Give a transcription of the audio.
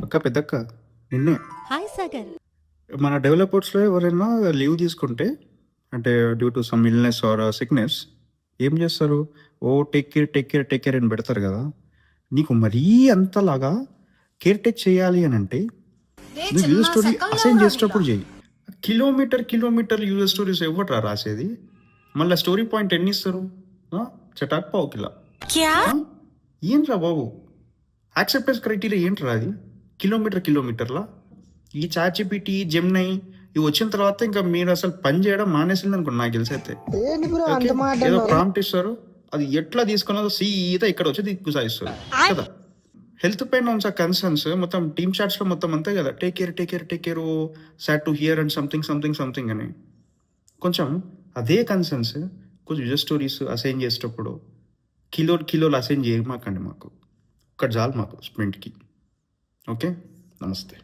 అక్క పెద్దక్క నిన్నే హాయ్ సాగర్. మన డెవలపర్స్‌లో ఎవరైనా లీవ్ తీసుకుంటే అంటే due to some illness or sickness ఏం చేస్తారు? Oh! Take care, take care, take care అని పెడతారు కదా! నీకు మరీ అంతలాగా కేర్ టేక్ చేయాలి అనంటే రే నువ్వు చిన్న యూజ్ స్టోరీ సెకండ్‌లో అసైన్ ఎవరా వీళ్ళ? చేసేటప్పుడు చెయ్యి. కిలోమీటర్ యూజ్ స్టోరీస్ ఎవ్వడురా రాసేది? మళ్ళా స్టోరీ పాయింట్ ఎన్నిస్తారు? ఆ! చటాక్ పావు కిలా. క్యా? ఆ! ఏంట్రా బాబు! యాక్సెప్టెన్స్ క్రైటీరియా ఏంట్రా అది? కిలోమీటర్‌లా? ఈ చాట్‌జీపీటీ, జెమినై ఇవి వచ్చిన తర్వాత ఇంకా మీరు అసలు పని చేయడం మానేసిందనుకోండి నాకు తెలిసైతే. ఏంటి బ్రో ఓకే. అంత మాట ఏదో అన్నావు? ప్రాంప్ట్ ఇస్తారు. అది ఎట్లా తీసుకున్నదో సీదా ఇక్కడ వచ్చి గుసాయిస్తారు కదా! హెల్త్ పైన ఉన్న కన్సర్న్స్ మొత్తం టీమ్ చాట్స్‌లో మొత్తం అంతే కదా! Take care, take care, take care oh! Sad to hear and something అని. కొంచెం అదే కన్సర్న్స్ కొంచెం యూజర్ స్టోరీస్ అసైన్ చేసేటప్పుడు కిలోలు అసైన్ చేయమాకండి మాకు. ఒక్కటి చాలు మాకు స్ప్రింట్‌కి. ఓకే. నమస్తే.